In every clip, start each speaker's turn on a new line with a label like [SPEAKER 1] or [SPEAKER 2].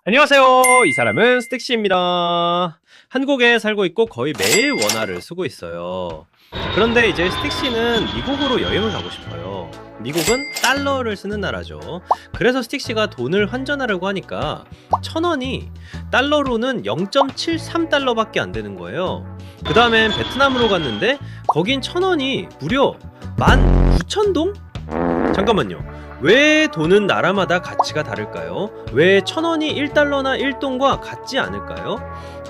[SPEAKER 1] 안녕하세요. 이 사람은 스틱씨입니다. 한국에 살고 있고 거의 매일 원화를 쓰고 있어요. 그런데 이제 스틱씨는 미국으로 여행을 가고 싶어요. 미국은 달러를 쓰는 나라죠. 그래서 스틱씨가 돈을 환전하려고 하니까 1000원이 달러로는 0.73달러밖에 안 되는 거예요. 그 다음엔 베트남으로 갔는데 거긴 1000원이 무려 19,000동? 잠깐만요. 왜 돈은 나라마다 가치가 다를까요? 왜 1000원이 1달러나 1동과 같지 않을까요?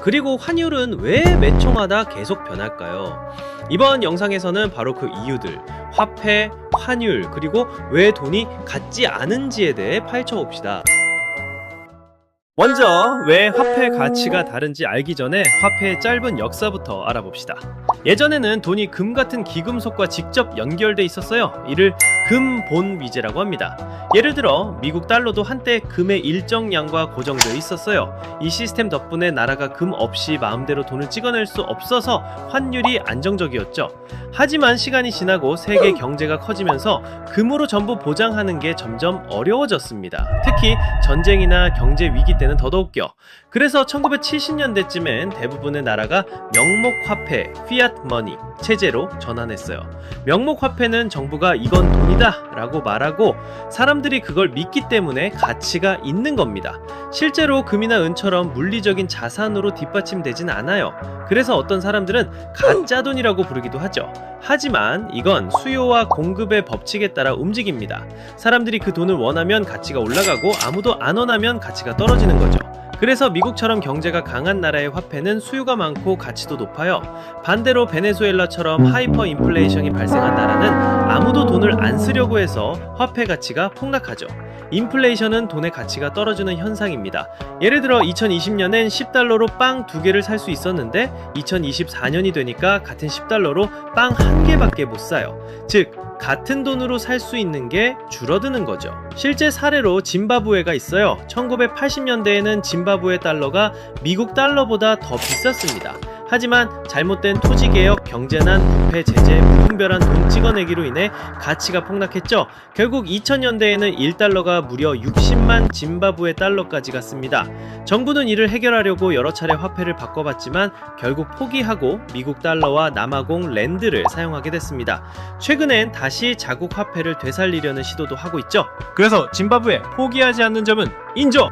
[SPEAKER 1] 그리고 환율은 왜 매초마다 계속 변할까요? 이번 영상에서는 바로 그 이유들, 화폐, 환율, 그리고 왜 돈이 같지 않은지에 대해 파헤쳐 봅시다. 먼저 왜 화폐 가치가 다른지 알기 전에 화폐의 짧은 역사부터 알아봅시다. 예전에는 돈이 금 같은 기금속과 직접 연결돼 있었어요. 이를 금본위제라고 합니다. 예를 들어 미국 달러도 한때 금의 일정 양과 고정되어 있었어요. 이 시스템 덕분에 나라가 금 없이 마음대로 돈을 찍어낼 수 없어서 환율이 안정적이었죠. 하지만 시간이 지나고 세계 경제가 커지면서 금으로 전부 보장하는 게 점점 어려워졌습니다. 특히 전쟁이나 경제 위기 때는 더더욱요. 그래서 1970년대쯤엔 대부분의 나라가 명목화폐, fiat money 체제로 전환했어요. 명목화폐는 정부가 이건 돈이다 라고 말하고 사람들이 그걸 믿기 때문에 가치가 있는 겁니다. 실제로 금이나 은처럼 물리적인 자산으로 뒷받침되진 않아요. 그래서 어떤 사람들은 가짜 돈이라고 부르기도 하죠. 하지만 이건 수요와 공급의 법칙에 따라 움직입니다. 사람들이 그 돈을 원하면 가치가 올라가고 아무도 안 원하면 가치가 떨어지는 거죠. 그래서 미국처럼 경제가 강한 나라의 화폐는 수요가 많고 가치도 높아요. 반대로 베네수엘라처럼 하이퍼 인플레이션이 발생한 나라는 아무도 돈을 안 쓰려고 해서 화폐 가치가 폭락하죠. 인플레이션은 돈의 가치가 떨어지는 현상입니다. 예를 들어 2020년엔 10달러로 빵 2개를 살 수 있었는데 2024년이 되니까 같은 10달러로 빵 1개밖에 못 사요. 즉 같은 돈으로 살 수 있는 게 줄어드는 거죠. 실제 사례로 짐바브웨가 있어요. 1980년대에는 짐바브웨 달러가 미국 달러보다 더 비쌌습니다. 하지만 잘못된 토지개혁, 경제난, 부패, 제재, 무분별한 돈 찍어내기로 인해 가치가 폭락했죠. 결국 2000년대에는 1달러가 무려 60만 짐바브웨 달러까지 갔습니다. 정부는 이를 해결하려고 여러 차례 화폐를 바꿔봤지만 결국 포기하고 미국 달러와 남아공 랜드를 사용하게 됐습니다. 최근엔 다시 자국 화폐를 되살리려는 시도도 하고 있죠. 그래서 짐바브웨 포기하지 않는 점은 인정!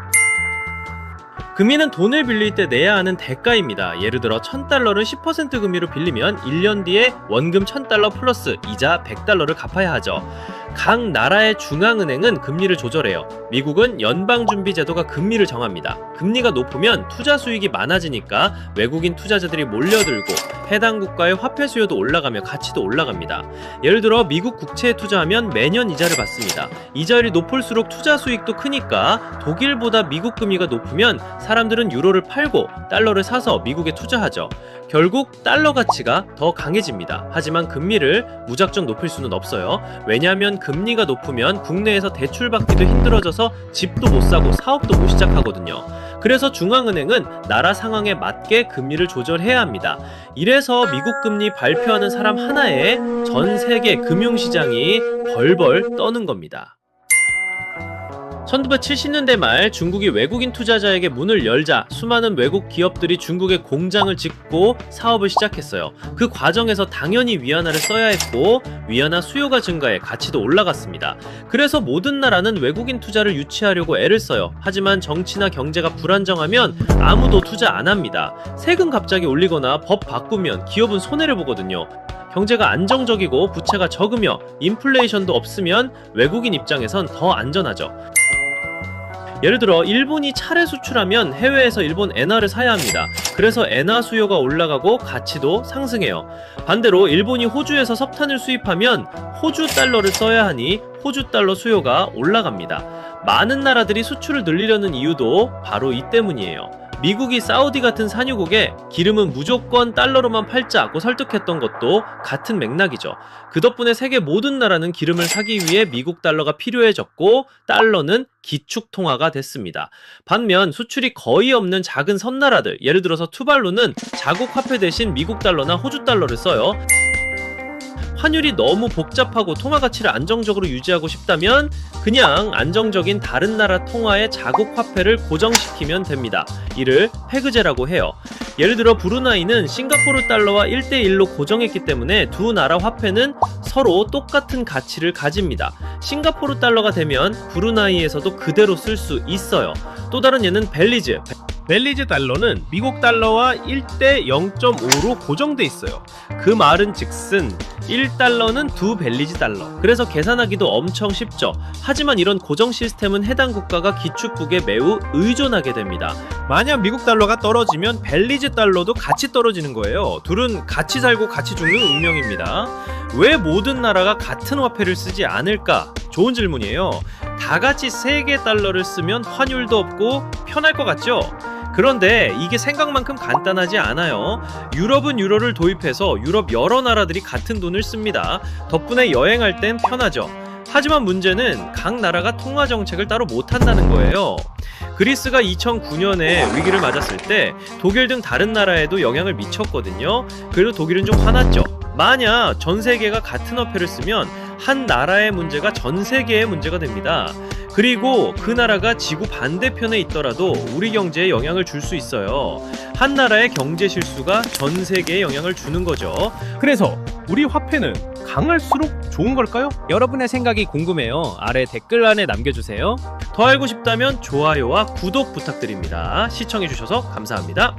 [SPEAKER 1] 금리는 돈을 빌릴 때 내야 하는 대가입니다. 예를 들어 1000달러를 10% 금리로 빌리면 1년 뒤에 원금 1000달러 플러스 이자 100달러를 갚아야 하죠. 각 나라의 중앙은행은 금리를 조절해요. 미국은 연방준비제도가 금리를 정합니다. 금리가 높으면 투자 수익이 많아지니까 외국인 투자자들이 몰려들고 해당 국가의 화폐 수요도 올라가며 가치도 올라갑니다. 예를 들어 미국 국채에 투자하면 매년 이자를 받습니다. 이자율이 높을수록 투자 수익도 크니까 독일보다 미국 금리가 높으면 사람들은 유로를 팔고 달러를 사서 미국에 투자하죠. 결국 달러 가치가 더 강해집니다. 하지만 금리를 무작정 높일 수는 없어요. 왜냐하면 금리가 높으면 국내에서 대출받기도 힘들어져서 집도 못 사고 사업도 못 시작하거든요. 그래서 중앙은행은 나라 상황에 맞게 금리를 조절해야 합니다. 이래서 미국 금리 발표하는 사람 하나에 전 세계 금융시장이 벌벌 떠는 겁니다. 1970년대 말 중국이 외국인 투자자에게 문을 열자 수많은 외국 기업들이 중국에 공장을 짓고 사업을 시작했어요. 그 과정에서 당연히 위안화를 써야 했고 위안화 수요가 증가해 가치도 올라갔습니다. 그래서 모든 나라는 외국인 투자를 유치하려고 애를 써요. 하지만 정치나 경제가 불안정하면 아무도 투자 안 합니다. 세금 갑자기 올리거나 법 바꾸면 기업은 손해를 보거든요. 경제가 안정적이고 부채가 적으며 인플레이션도 없으면 외국인 입장에선 더 안전하죠. 예를 들어 일본이 차를 수출하면 해외에서 일본 엔화를 사야 합니다. 그래서 엔화 수요가 올라가고 가치도 상승해요. 반대로 일본이 호주에서 석탄을 수입하면 호주 달러를 써야 하니 호주 달러 수요가 올라갑니다. 많은 나라들이 수출을 늘리려는 이유도 바로 이 때문이에요. 미국이 사우디 같은 산유국에 기름은 무조건 달러로만 팔자고 설득했던 것도 같은 맥락이죠. 그 덕분에 세계 모든 나라는 기름을 사기 위해 미국 달러가 필요해졌고 달러는 기축통화가 됐습니다. 반면 수출이 거의 없는 작은 섬나라들, 예를 들어서 투발루는 자국 화폐 대신 미국 달러나 호주 달러를 써요. 환율이 너무 복잡하고 통화 가치를 안정적으로 유지하고 싶다면 그냥 안정적인 다른 나라 통화의 자국 화폐를 고정시키면 됩니다. 이를 페그제라고 해요. 예를 들어 브루나이는 싱가포르 달러와 1대1로 고정했기 때문에 두 나라 화폐는 서로 똑같은 가치를 가집니다. 싱가포르 달러가 되면 브루나이에서도 그대로 쓸 수 있어요. 또 다른 예는 벨리즈.
[SPEAKER 2] 벨리즈 달러는 미국 달러와 1대 0.5로 고정돼 있어요.
[SPEAKER 1] 그 말은 즉슨 1달러는 두 벨리즈 달러. 그래서 계산하기도 엄청 쉽죠. 하지만 이런 고정 시스템은 해당 국가가 기축국에 매우 의존하게 됩니다.
[SPEAKER 2] 만약 미국 달러가 떨어지면 벨리즈 달러도 같이 떨어지는 거예요. 둘은 같이 살고 같이 죽는 운명입니다.
[SPEAKER 1] 왜 모든 나라가 같은 화폐를 쓰지 않을까? 좋은 질문이에요. 다 같이 세계 달러를 쓰면 환율도 없고 편할 것 같죠? 그런데 이게 생각만큼 간단하지 않아요. 유럽은 유로를 도입해서 유럽 여러 나라들이 같은 돈을 씁니다. 덕분에 여행할 땐 편하죠. 하지만 문제는 각 나라가 통화 정책을 따로 못한다는 거예요. 그리스가 2009년에 위기를 맞았을 때 독일 등 다른 나라에도 영향을 미쳤거든요. 그래도 독일은 좀 화났죠. 만약 전 세계가 같은 화폐를 쓰면 한 나라의 문제가 전 세계의 문제가 됩니다. 그리고 그 나라가 지구 반대편에 있더라도 우리 경제에 영향을 줄 수 있어요. 한 나라의 경제 실수가 전 세계에 영향을 주는 거죠.
[SPEAKER 2] 그래서 우리 화폐는 강할수록 좋은 걸까요?
[SPEAKER 1] 여러분의 생각이 궁금해요. 아래 댓글란에 남겨주세요. 더 알고 싶다면 좋아요와 구독 부탁드립니다. 시청해주셔서 감사합니다.